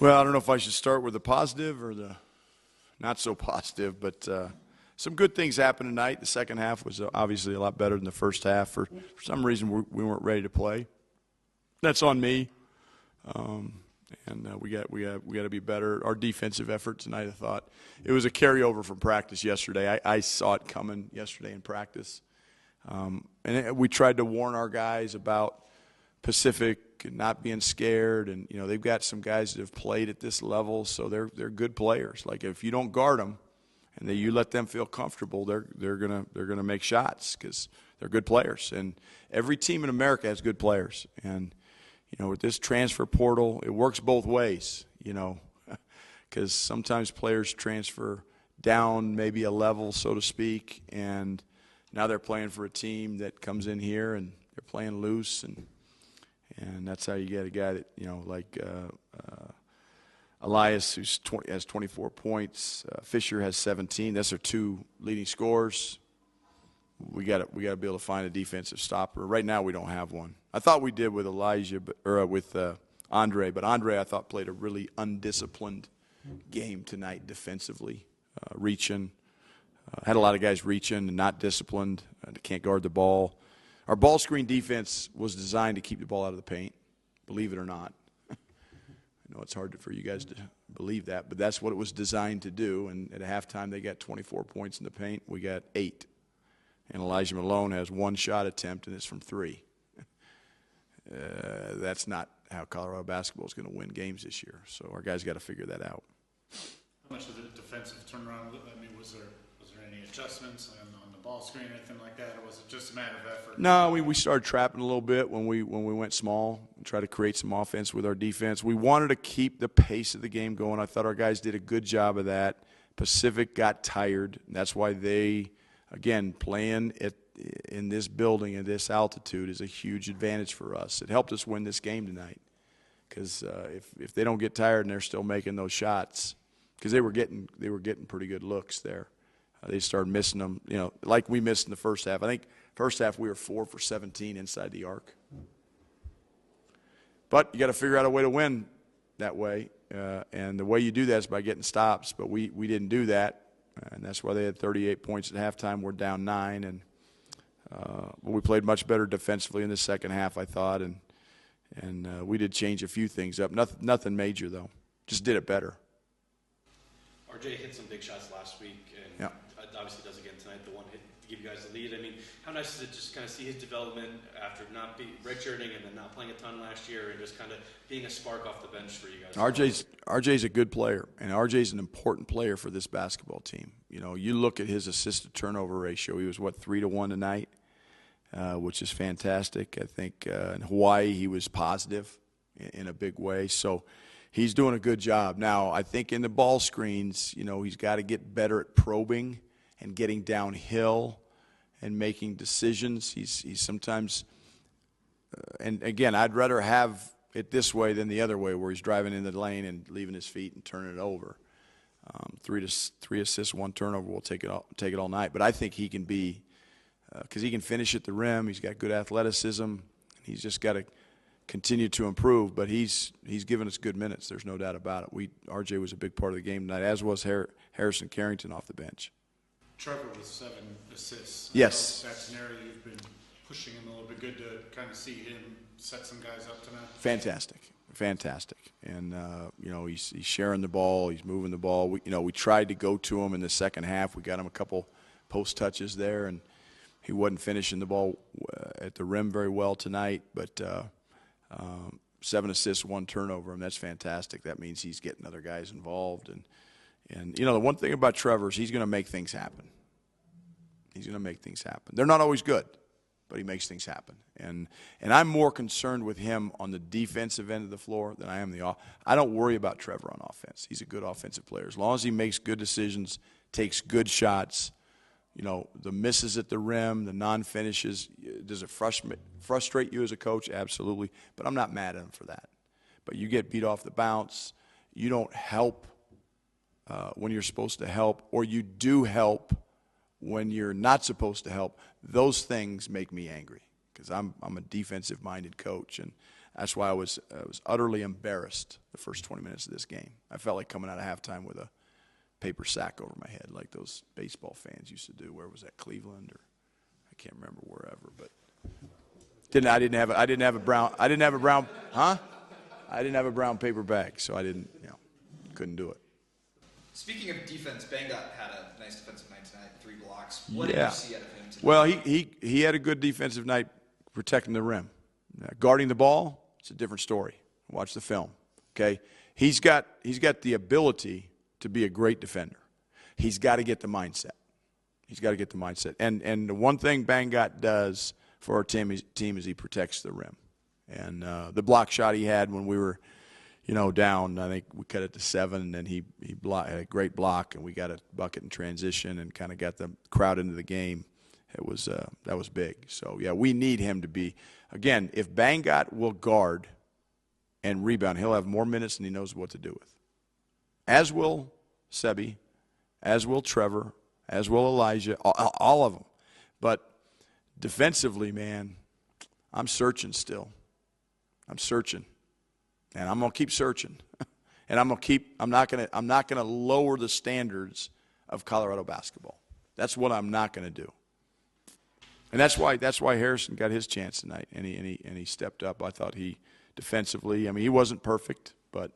Well, I don't know if I should start with the positive or the not so positive, but some good things happened tonight. The second half was obviously a lot better than the first half. For some reason, we weren't ready to play. That's on me, and we got to be better. Our defensive effort tonight, I thought, it was a carryover from practice yesterday. I saw it coming yesterday in practice, and we tried to warn our guys about Pacific and not being scared, and they've got some guys that have played at this level, so they're good players. Like if you don't guard them, and then you let them feel comfortable, they're gonna make shots because they're good players. And every team in America has good players. And with this transfer portal, it works both ways. Because sometimes players transfer down maybe a level, so to speak, and now they're playing for a team that comes in here and they're playing loose, and that's how you get a guy that like Elias, who has 24 points. Fisher has 17. That's our two leading scorers. We got to be able to find a defensive stopper. Right now, we don't have one. I thought we did with with Andre, but Andre I thought played a really undisciplined game tonight defensively, reaching. Had a lot of guys reaching and not disciplined. Can't guard the ball. Our ball screen defense was designed to keep the ball out of the paint, believe it or not. I know it's hard for you guys to believe that, but that's what it was designed to do. And at halftime, they got 24 points in the paint. We got 8. And Elijah Malone has one shot attempt, and it's from 3. That's not how Colorado basketball is going to win games this year. So our guys got to figure that out. How much of the defensive turnaround? I mean, was there any adjustments on the ball screen or anything like that, or was it just a matter of effort? No, we started trapping a little bit when we went small and tried to create some offense with our defense. We wanted to keep the pace of the game going. I thought our guys did a good job of that. Pacific got tired, and that's why they, again, playing in this building at this altitude is a huge advantage for us. It helped us win this game tonight because if they don't get tired and they're still making those shots, because they were getting pretty good looks there. They started missing them, like we missed in the first half. I think first half we were 4 for 17 inside the arc. But you got to figure out a way to win that way, and the way you do that is by getting stops. But we didn't do that, and that's why they had 38 points at halftime. We're down 9, and but we played much better defensively in the second half, I thought, and we did change a few things up. Nothing major though, just did it better. RJ hit some big shots last week, and obviously does again tonight, the one hit to give you guys the lead. I mean, how nice is it just kind of see his development after not redshirting and then not playing a ton last year and just kind of being a spark off the bench for you guys? RJ's a good player, and RJ's an important player for this basketball team. You look at his assist-to-turnover ratio. He was, 3-1 tonight, which is fantastic. I think in Hawaii he was positive in a big way. So he's doing a good job. Now, I think in the ball screens, he's got to get better at probing and getting downhill and making decisions. He's sometimes, and again, I'd rather have it this way than the other way, where he's driving in the lane and leaving his feet and turning it over. 3 assists, 1 turnover. We'll take it all night. But I think he can be, because he can finish at the rim. He's got good athleticism. He's just got to continue to improve, but he's given us good minutes. There's no doubt about it. RJ was a big part of the game tonight, as was Harrison Carrington off the bench. Trevor with 7 assists. Yes. That's an area you've been pushing him a little bit. Good to kind of see him set some guys up tonight. Fantastic. And he's sharing the ball. He's moving the ball. We tried to go to him in the second half. We got him a couple post touches there, and he wasn't finishing the ball at the rim very well tonight, but 7 assists, 1 turnover, and that's fantastic. That means he's getting other guys involved. And the one thing about Trevor is he's going to make things happen. They're not always good, but he makes things happen. And I'm more concerned with him on the defensive end of the floor than I am I don't worry about Trevor on offense. He's a good offensive player. As long as he makes good decisions, takes good shots, the misses at the rim, the non-finishes, does it frustrate you as a coach? Absolutely. But I'm not mad at him for that. But you get beat off the bounce, you don't help when you're supposed to help, or you do help when you're not supposed to help. Those things make me angry because I'm a defensive-minded coach, and That's why I was utterly embarrassed the first 20 minutes of this game. I felt like coming out of halftime with a paper sack over my head, like those baseball fans used to do. Where was that, Cleveland, or I can't remember, wherever. But I didn't have a brown paper bag, so I didn't, couldn't do it. Speaking of defense, Bangot had a nice defensive night tonight, 3 blocks. What did you see out of him tonight? Well, he had a good defensive night protecting the rim. Guarding the ball, it's a different story. Watch the film, okay? He's got the ability to be a great defender. He's got to get the mindset. And the one thing Bangot does for our team is he protects the rim. And the block shot he had when we were, down, I think we cut it to 7, and then he had a great block, and we got a bucket in transition and kind of got the crowd into the game. That was big. So, yeah, we need him to be, again, if Bangot will guard and rebound, he'll have more minutes than he knows what to do with. As will Sebi, as will Trevor, as will Elijah, all of them. But defensively, man, I'm searching still. I'm searching. And I'm going to keep searching. And I'm not going to lower the standards of Colorado basketball. That's what I'm not going to do. And that's why Harrison got his chance tonight, and he stepped up. I thought he defensively, he wasn't perfect, but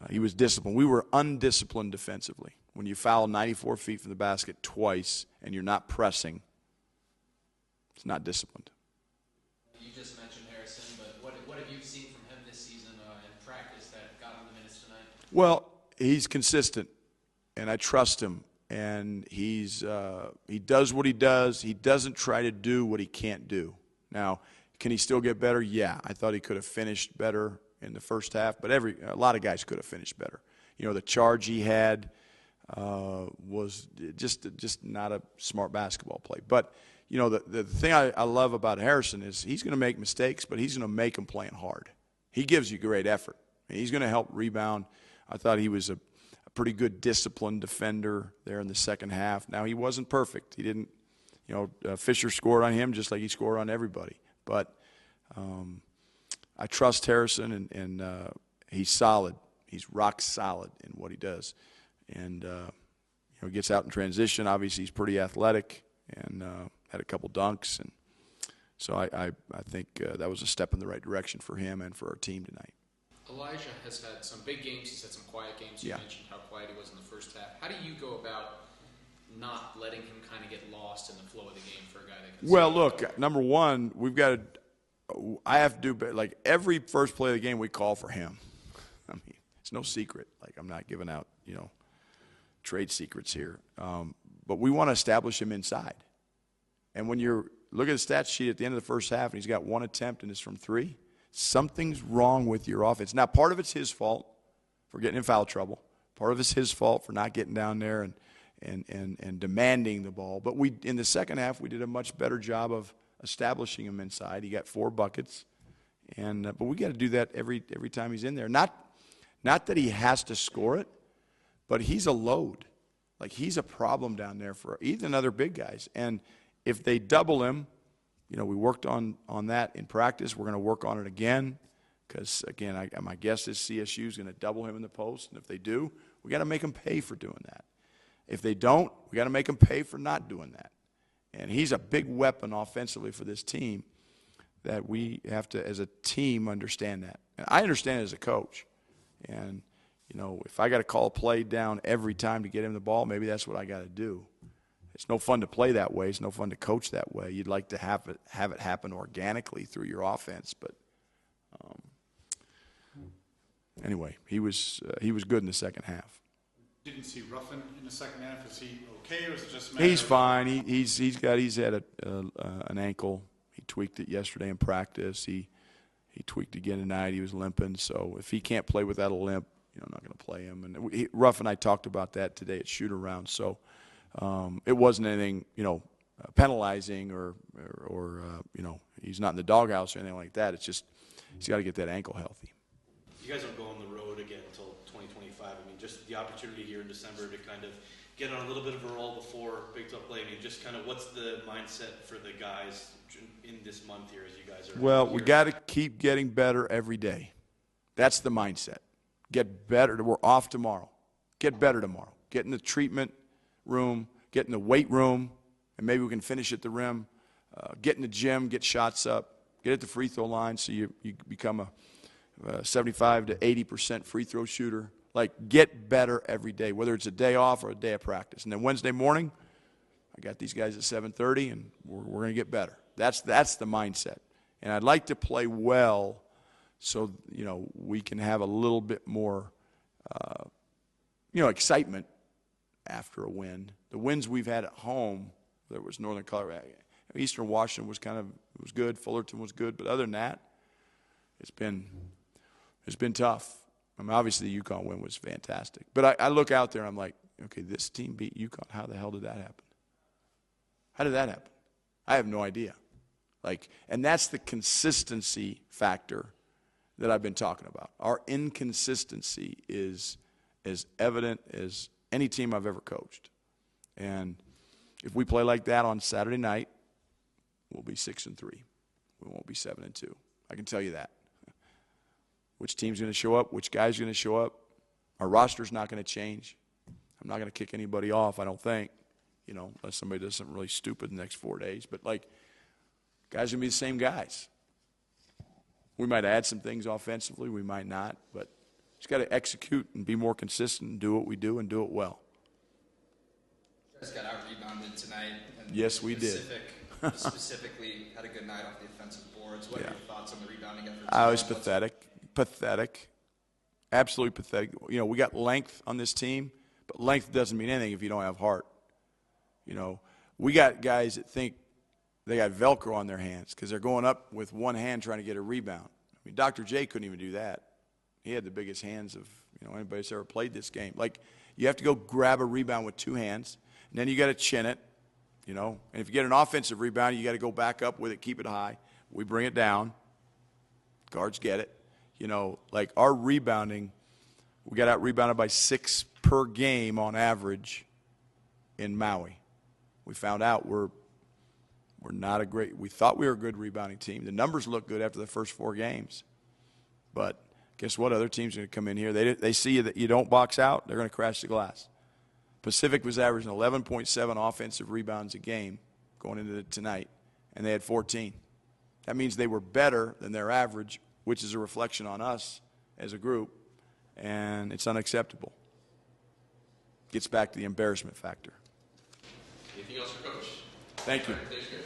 he was disciplined. We were undisciplined defensively. When you foul 94 feet from the basket twice and you're not pressing, it's not disciplined. You just mentioned Harrison, but what have you seen from him this season in practice that got him the minutes tonight? Well, he's consistent, and I trust him. And he does what he does. He doesn't try to do what he can't do. Now, can he still get better? Yeah. I thought he could have finished better in the first half, but a lot of guys could have finished better. The charge he had was just not a smart basketball play. But, the thing I love about Harrison is he's going to make mistakes, but he's going to make them playing hard. He gives you great effort. He's going to help rebound. I thought he was a pretty good disciplined defender there in the second half. Now, he wasn't perfect. He didn't, Fisher scored on him just like he scored on everybody. But I trust Harrison, and he's solid. He's rock solid in what he does. And, gets out in transition. Obviously, he's pretty athletic and had a couple dunks. And so I think that was a step in the right direction for him and for our team tonight. Elijah has had some big games. He's had some quiet games. You mentioned how quiet he was in the first half. How do you go about not letting him kind of get lost in the flow of the game for a guy that can Well, look, number one, I have to do, like, every first play of the game we call for him. It's no secret. Like, I'm not giving out, trade secrets here. But we want to establish him inside. And when you look at the stat sheet at the end of the first half and he's got 1 attempt and it's from 3, something's wrong with your offense. Now, part of it's his fault for getting in foul trouble. Part of it's his fault for not getting down there and demanding the ball. But in the second half, we did a much better job of establishing him inside. He got 4 buckets. But we got to do that every time he's in there. Not that he has to score it, but he's a load. Like, he's a problem down there for even other big guys. And if they double him, we worked on that in practice. We're going to work on it again because, again, my guess is CSU is going to double him in the post. And if they do, we got to make them pay for doing that. If they don't, we got to make them pay for not doing that. And he's a big weapon offensively for this team that we have to, as a team, understand that. And I understand it as a coach. And, if I got to call a play down every time to get him the ball, maybe that's what I got to do. It's no fun to play that way. It's no fun to coach that way. You'd like to have it happen organically through your offense. But anyway, he was good in the second half. Didn't see Ruffin in the second half. Is he okay, or is it just a matter He's fine. He's had an ankle. He tweaked it yesterday in practice. He tweaked again tonight. He was limping. So if he can't play without a limp, I'm not going to play him. And Ruff and I talked about that today at shoot around. So it wasn't anything, penalizing or he's not in the doghouse or anything like that. It's just he's got to get that ankle healthy. You guys don't go on the road again until 2025. 75. I mean, just the opportunity here in December to kind of get on a little bit of a roll before Big 12 play. I mean, just kind of what's the mindset for the guys in this month here as you guys are? Well, here? we got to keep getting better every day. That's the mindset. Get better. We're off tomorrow. Get better tomorrow. Get in the treatment room, get in the weight room, and maybe we can finish at the rim. Get in the gym, get shots up, get at the free throw line so you become a 75 to 80% free throw shooter. Like, get better every day, whether it's a day off or a day of practice. And then Wednesday morning, I got these guys at 7:30, and we're going to get better. That's the mindset. And I'd like to play well so, we can have a little bit more, excitement after a win. The wins we've had at home, there was Northern Colorado. Eastern Washington was was good. Fullerton was good. But other than that, it's been tough. I mean, obviously the UConn win was fantastic. But I look out there and I'm like, okay, this team beat UConn. How the hell did that happen? How did that happen? I have no idea. And that's the consistency factor that I've been talking about. Our inconsistency is as evident as any team I've ever coached. And if we play like that on Saturday night, we'll be 6-3. We won't be 7-2. I can tell you that. Which team's going to show up? Which guy's going to show up? Our roster's not going to change. I'm not going to kick anybody off, I don't think, unless somebody does something really stupid in the next 4 days. But, guys are going to be the same guys. We might add some things offensively. We might not. But just got to execute and be more consistent and do what we do and do it well. You guys got out-rebounded tonight. And yes, we did. Specifically had a good night off the offensive boards. What are your thoughts on the rebounding efforts? I was pathetic, absolutely pathetic. We got length on this team, but length doesn't mean anything if you don't have heart. We got guys that think they got Velcro on their hands because they're going up with one hand trying to get a rebound. I mean, Dr. J couldn't even do that. He had the biggest hands of anybody that's ever played this game. You have to go grab a rebound with two hands, and then you got to chin it. And if you get an offensive rebound, you got to go back up with it, keep it high. We bring it down. Guards get it. Our rebounding, we got out-rebounded by 6 per game on average in Maui. We found out we're not we thought we were a good rebounding team. The numbers look good after the first 4 games. But guess what? Other teams are going to come in here. They see that you don't box out, they're going to crash the glass. Pacific was averaging 11.7 offensive rebounds a game going into tonight, and they had 14. That means they were better than their average, which is a reflection on us as a group, and it's unacceptable. Gets back to the embarrassment factor. Anything else for Coach? Thank you. All right, thanks, guys.